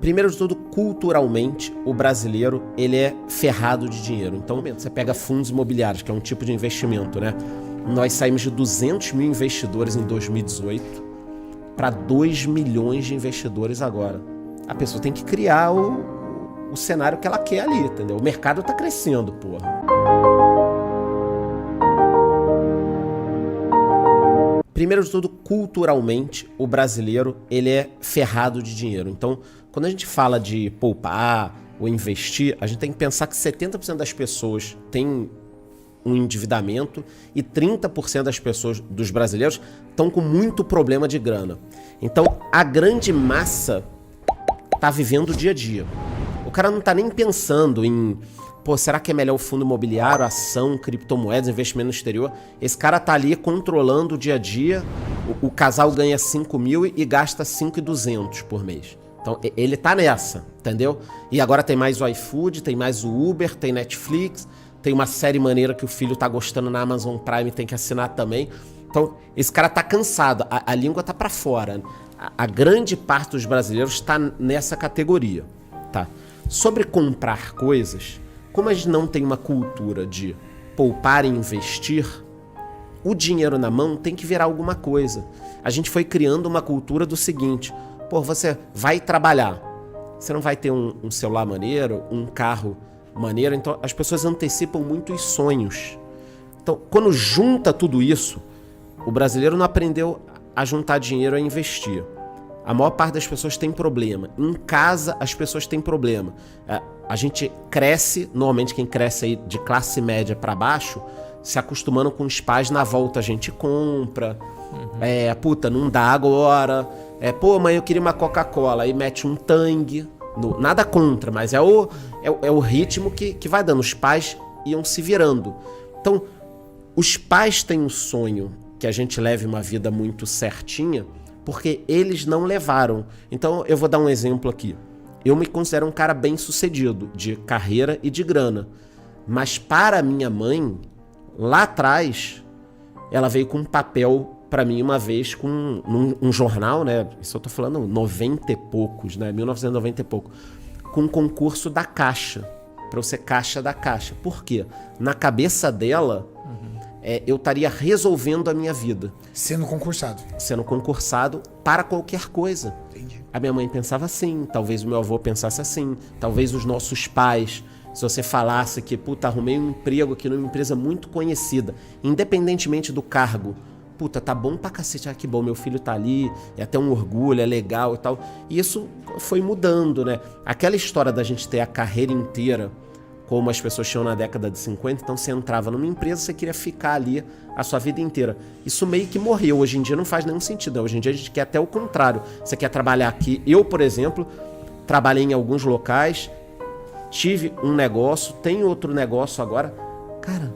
Primeiro de tudo, culturalmente, o brasileiro ele é ferrado de dinheiro. Então, você pega fundos imobiliários, que é um tipo de investimento, né? Nós saímos de 200 mil investidores em 2018 para 2 milhões de investidores agora. A pessoa tem que criar o cenário que ela quer ali, entendeu? O mercado tá crescendo, porra. Primeiro de tudo, culturalmente, o brasileiro ele é ferrado de dinheiro. Então, quando a gente fala de poupar ou investir, a gente tem que pensar que 70% das pessoas têm um endividamento e 30% das pessoas, dos brasileiros, estão com muito problema de grana. Então, a grande massa tá vivendo o dia a dia. O cara não tá nem pensando em, pô, será que é melhor o fundo imobiliário, ação, criptomoedas, investimento no exterior? Esse cara tá ali controlando o dia a dia. O casal ganha 5 mil e gasta 5.200 por mês. Então, ele tá nessa, entendeu? E agora tem mais o iFood, tem mais o Uber, tem Netflix, tem uma série maneira que o filho tá gostando na Amazon Prime, tem que assinar também. Então, esse cara tá cansado, a língua tá pra fora. A grande parte dos brasileiros tá nessa categoria, tá? Sobre comprar coisas, como a gente não tem uma cultura de poupar e investir, o dinheiro na mão tem que virar alguma coisa. A gente foi criando uma cultura do seguinte: pô, você vai trabalhar, você não vai ter um celular maneiro, um carro maneiro, então as pessoas antecipam muito os sonhos. Então, quando junta tudo isso, o brasileiro não aprendeu a juntar dinheiro a investir. A maior parte das pessoas tem problema. Em casa, as pessoas têm problema. A gente cresce, normalmente quem cresce aí de classe média para baixo, se acostumando com os pais, na volta a gente compra. Puta, não dá agora. Pô, mãe, eu queria uma Coca-Cola. Aí mete um Tang. Nada contra, mas é o ritmo que vai dando. Os pais iam se virando. Então, os pais têm um sonho que a gente leve uma vida muito certinha, porque eles não levaram. Então, eu vou dar um exemplo aqui. Eu me considero um cara bem sucedido, de carreira e de grana. Mas para minha mãe, lá atrás, ela veio com um papel para mim uma vez com um jornal, né? Isso eu tô falando 90 e poucos, né? 1990 e pouco. Com um concurso da Caixa, para eu ser caixa da Caixa. Por quê? Na cabeça dela, eu estaria resolvendo a minha vida. Sendo concursado. Sendo concursado para qualquer coisa. Entendi. A minha mãe pensava assim, talvez o meu avô pensasse assim, talvez os nossos pais. Se você falasse que, puta, arrumei um emprego aqui numa empresa muito conhecida, independentemente do cargo, puta, tá bom pra cacete, que bom, meu filho tá ali, é até um orgulho, é legal e tal. E isso foi mudando, né? Aquela história da gente ter a carreira inteira, como as pessoas tinham na década de 50, então você entrava numa empresa, você queria ficar ali a sua vida inteira. Isso meio que morreu, hoje em dia não faz nenhum sentido, né? Hoje em dia a gente quer até o contrário. Você quer trabalhar aqui, eu, por exemplo, trabalhei em alguns locais, tive um negócio, tenho outro negócio agora. Cara,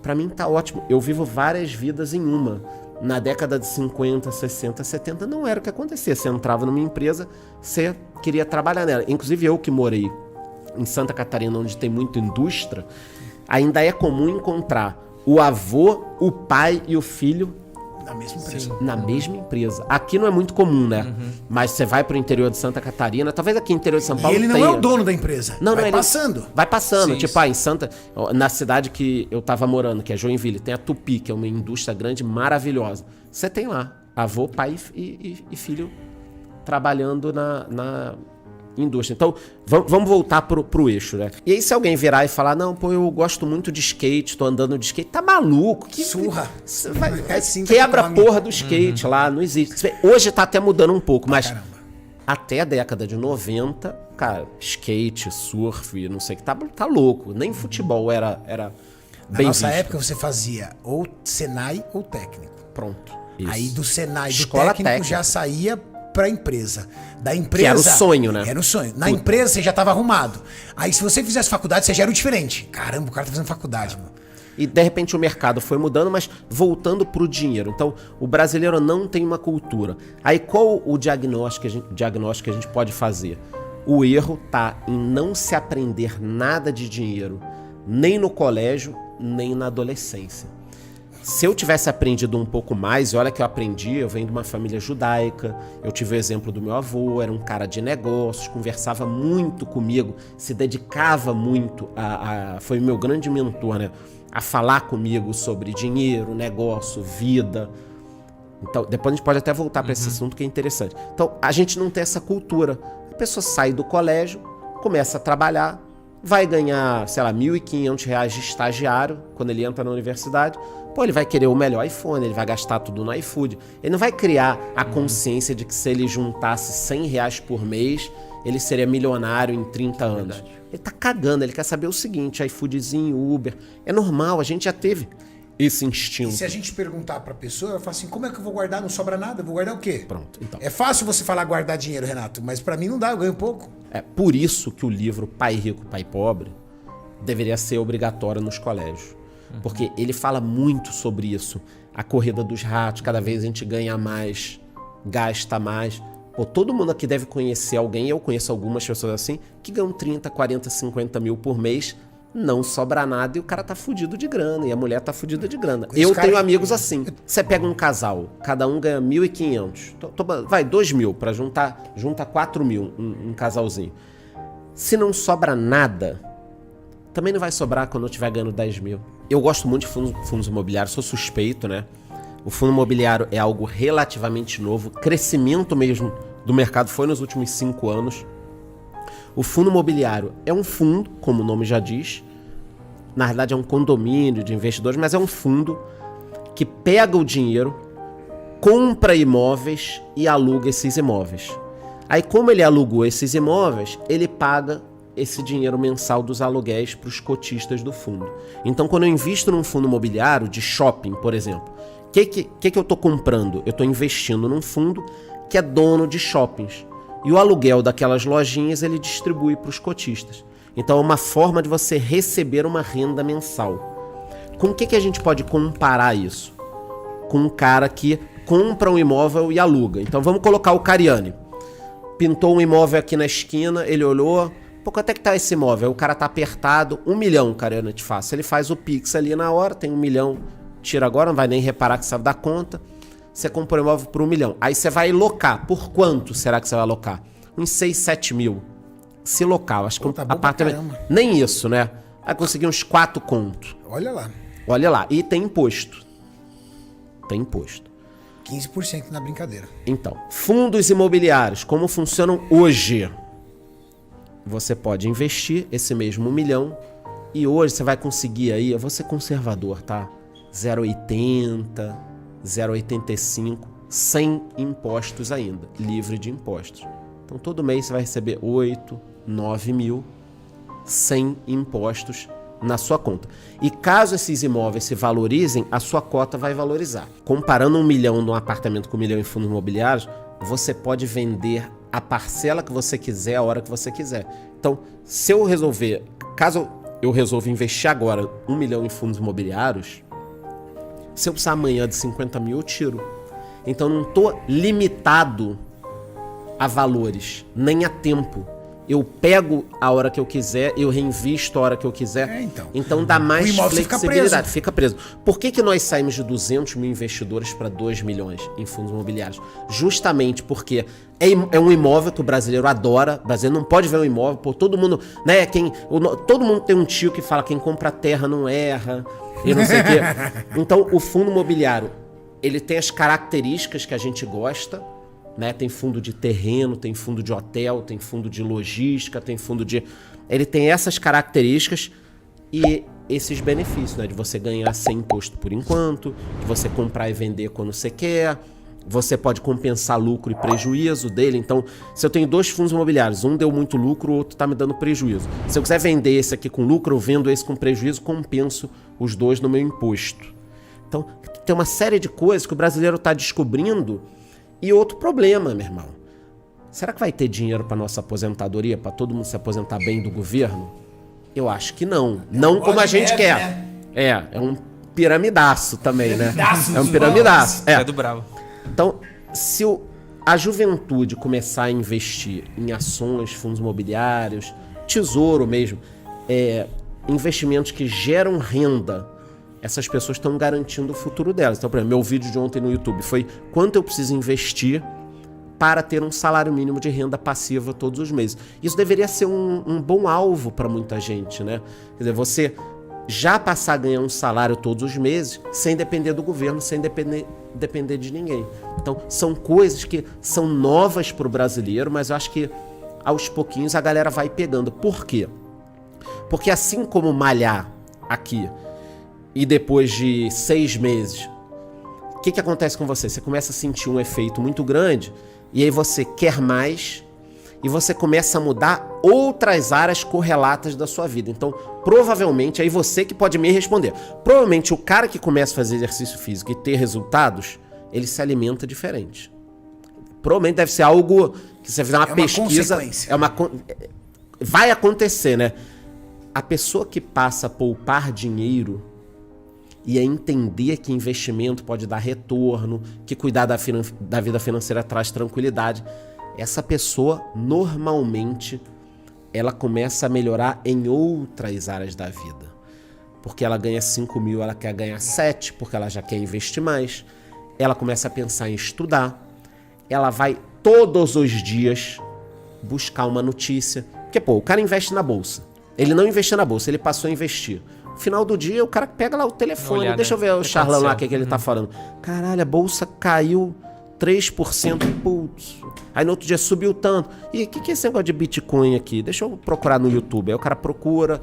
pra mim tá ótimo, eu vivo várias vidas em uma. Na década de 50, 60, 70 não era o que acontecia. Você entrava numa empresa, você queria trabalhar nela. Inclusive eu que morei em Santa Catarina, onde tem muita indústria, ainda é comum encontrar o avô, o pai e o filho na mesma empresa. Na mesma empresa. Aqui não é muito comum, né? Mas você vai pro interior de Santa Catarina, talvez aqui no interior de São Paulo E ele não é o dono da empresa. Não, vai passando. Vai passando. Sim, Tipo, em Santa... Na cidade que eu tava morando, que é Joinville, tem a Tupi, que é uma indústria grande, maravilhosa. Você tem lá avô, pai e filho trabalhando na indústria. Então, vamos voltar pro eixo, né? E aí, se alguém virar e falar, não, pô, eu gosto muito de skate, tô andando de skate, tá maluco? Surra. Quebra a porra do skate lá, não existe. Hoje tá até mudando um pouco, mas até a década de 90, cara, skate, surf, não sei o que, tá louco. Nem futebol era Na bem nossa visto. época, você fazia ou Senai ou técnico. Pronto. Isso. Aí do Senai, Escola do técnico, técnica. já saía pra empresa. Da empresa... Que era o sonho, né? Era o sonho. Na empresa, você já tava arrumado. Aí, se você fizesse faculdade, você já era o diferente. Caramba, o cara tá fazendo faculdade, mano. E de repente o mercado foi mudando, mas voltando pro dinheiro. Então, o brasileiro não tem uma cultura. Aí qual o diagnóstico que a gente pode fazer? O erro tá em não se aprender nada de dinheiro, nem no colégio, nem na adolescência. Se eu tivesse aprendido um pouco mais, e olha que eu aprendi, eu venho de uma família judaica, eu tive o exemplo do meu avô, era um cara de negócios, conversava muito comigo, se dedicava muito foi o meu grande mentor, né? A falar comigo sobre dinheiro, negócio, vida. Então, depois a gente pode até voltar para esse assunto que é interessante. Então, a gente não tem essa cultura. A pessoa sai do colégio, começa a trabalhar, vai ganhar, sei lá, R$1.500 de estagiário quando ele entra na universidade. Pô, ele vai querer o melhor iPhone, ele vai gastar tudo no iFood. Ele não vai criar a consciência de que se ele juntasse R$100 por mês, ele seria milionário em 30 anos. Verdade. Ele tá cagando, ele quer saber o seguinte, iFoodzinho, Uber. É normal, a gente já teve esse instinto. E se a gente perguntar pra pessoa, ela fala assim, como é que eu vou guardar? Não sobra nada, eu vou guardar o quê? Pronto, então. É fácil você falar guardar dinheiro, Renato, mas pra mim não dá, eu ganho pouco. É por isso que o livro Pai Rico, Pai Pobre deveria ser obrigatório nos colégios. Porque ele fala muito sobre isso. A corrida dos ratos, cada vez a gente ganha mais, gasta mais. Pô, todo mundo aqui deve conhecer alguém, eu conheço algumas pessoas assim, que ganham 30, 40, 50 mil por mês, não sobra nada e o cara tá fudido de grana, e a mulher tá fudida de grana. Eu tenho amigos assim. Você pega um casal, cada um ganha 1.500. Vai, 2.000 pra junta 4.000 um casalzinho. Se não sobra nada, também não vai sobrar quando eu estiver ganhando 10.000. Eu gosto muito de fundos imobiliários, sou suspeito, né? O fundo imobiliário é algo relativamente novo, crescimento mesmo do mercado foi nos últimos 5 anos. O fundo imobiliário é um fundo, como o nome já diz, na verdade é um condomínio de investidores, mas é um fundo que pega o dinheiro, compra imóveis e aluga esses imóveis. Aí, como ele alugou esses imóveis, ele paga esse dinheiro mensal dos aluguéis para os cotistas do fundo. Então, quando eu invisto num fundo imobiliário de shopping, por exemplo, o que eu estou comprando? Eu estou investindo num fundo que é dono de shoppings. E o aluguel daquelas lojinhas ele distribui para os cotistas. Então, é uma forma de você receber uma renda mensal. Com o que a gente pode comparar isso? Com um cara que compra um imóvel e aluga. Então, vamos colocar o Cariani. Pintou um imóvel aqui na esquina, ele olhou... Pô, quanto é que tá esse imóvel? O cara tá apertado, 1 milhão, Cariani, te faço. Ele faz o Pix ali na hora, tem 1 milhão, tira agora, não vai nem reparar que você vai dar conta. Você compra o imóvel por 1 milhão. Aí você vai locar. Por quanto será que você vai locar? Uns 6, 7 mil. Se local, acho que tá um apartamento... Nem isso, né? Vai conseguir uns 4 conto. Olha lá. Olha lá. E tem imposto. Tem imposto. 15% na brincadeira. Então, fundos imobiliários, como funcionam hoje? Você pode investir esse mesmo 1 milhão e hoje você vai conseguir aí, eu vou ser conservador, tá? 0,80, 0,85, sem impostos ainda, livre de impostos. Então todo mês você vai receber 8, 9 mil sem impostos na sua conta. E caso esses imóveis se valorizem, a sua cota vai valorizar. Comparando 1 milhão num apartamento com 1 milhão em fundos imobiliários, você pode vender a parcela que você quiser, a hora que você quiser. Então, se eu resolver, caso eu resolva investir agora 1 milhão em fundos imobiliários, se eu precisar amanhã de 50 mil, eu tiro. Então, não estou limitado a valores, nem a tempo. Eu pego a hora que eu quiser, eu reinvisto a hora que eu quiser. Então dá mais flexibilidade. Fica preso. Por que nós saímos de 200 mil investidores para 2 milhões em fundos imobiliários? Justamente porque é um imóvel que o brasileiro adora. O brasileiro não pode ver um imóvel. Pô, todo mundo, né? Todo mundo tem um tio que fala: quem compra terra não erra. E não sei o quê. Então, o fundo imobiliário, ele tem as características que a gente gosta. Né? Tem fundo de terreno, tem fundo de hotel, tem fundo de logística, tem fundo de... Ele tem essas características e esses benefícios, né? De você ganhar sem imposto por enquanto, de você comprar e vender quando você quer, você pode compensar lucro e prejuízo dele. Então, se eu tenho 2 fundos imobiliários, um deu muito lucro, o outro está me dando prejuízo. Se eu quiser vender esse aqui com lucro, eu vendo esse com prejuízo, compenso os 2 no meu imposto. Então, tem uma série de coisas que o brasileiro está descobrindo. E outro problema, meu irmão. Será que vai ter dinheiro para nossa aposentadoria, para todo mundo se aposentar bem do governo? Eu acho que não. Não como a gente quer. Né? É um piramidaço também, né? É um piramidaço. É do bravo. Então, se a juventude começar a investir em ações, fundos imobiliários, tesouro mesmo, investimentos que geram renda, essas pessoas estão garantindo o futuro delas. Então, por exemplo, meu vídeo de ontem no YouTube foi quanto eu preciso investir para ter um salário mínimo de renda passiva todos os meses. Isso deveria ser um bom alvo para muita gente, né? Quer dizer, você já passar a ganhar um salário todos os meses sem depender do governo, sem depender de ninguém. Então, são coisas que são novas para o brasileiro, mas eu acho que aos pouquinhos a galera vai pegando. Por quê? Porque assim como malhar aqui e depois de 6 meses, o que acontece com você? Você começa a sentir um efeito muito grande e aí você quer mais e você começa a mudar outras áreas correlatas da sua vida. Então, provavelmente, aí você que pode me responder, provavelmente o cara que começa a fazer exercício físico e ter resultados, ele se alimenta diferente. Provavelmente deve ser algo que você fizer uma pesquisa. Vai acontecer, né? A pessoa que passa a poupar dinheiro e a entender que investimento pode dar retorno, que cuidar da vida financeira traz tranquilidade, essa pessoa, normalmente, ela começa a melhorar em outras áreas da vida. Porque ela ganha 5 mil, ela quer ganhar 7, porque ela já quer investir mais. Ela começa a pensar em estudar. Ela vai todos os dias buscar uma notícia. Porque, o cara investe na bolsa. Ele não investiu na bolsa, ele passou a investir. No final do dia, o cara pega lá o telefone. Olhar, deixa eu ver o charlão lá, o que ele tá falando. Caralho, a bolsa caiu 3%. Putz. Aí no outro dia subiu tanto. E o que é esse negócio de Bitcoin aqui? Deixa eu procurar no YouTube. Aí o cara procura.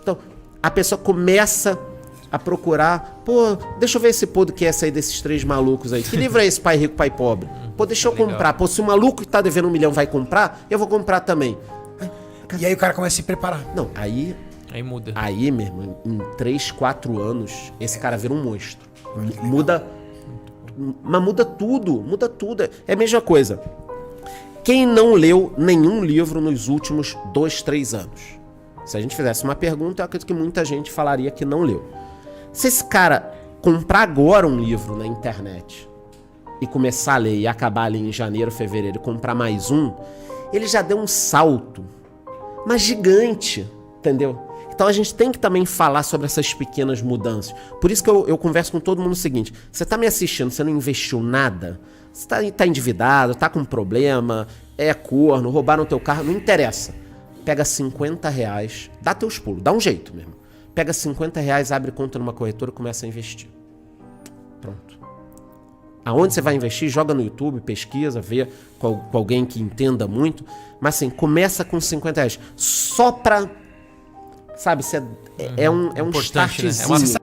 Então, a pessoa começa a procurar. Pô, deixa eu ver esse podcast aí desses 3 malucos aí. Que livro é esse, Pai Rico, Pai Pobre? Pô, deixa eu comprar. Pô, se o maluco que tá devendo 1 milhão vai comprar, eu vou comprar também. E aí o cara começa a se preparar. Não, aí muda. Aí, meu irmão, em 3, 4 anos, esse cara vira um monstro. Muda. Mas muda tudo. É a mesma coisa. Quem não leu nenhum livro nos últimos 2, 3 anos? Se a gente fizesse uma pergunta, eu acredito que muita gente falaria que não leu. Se esse cara comprar agora um livro na internet e começar a ler e acabar ali em janeiro, fevereiro e comprar mais um, ele já deu um salto, mas gigante, entendeu? Então a gente tem que também falar sobre essas pequenas mudanças. Por isso que eu converso com todo mundo o seguinte: você tá me assistindo, você não investiu nada, você tá endividado, tá com problema, é corno, roubaram teu carro, não interessa. Pega R$50, dá teus pulos, dá um jeito mesmo. Pega R$50, abre conta numa corretora e começa a investir. Pronto. Aonde você vai investir, joga no YouTube, pesquisa, vê com alguém que entenda muito. Mas assim, começa com R$50. Só pra... Sabe, é um startzinho. Né?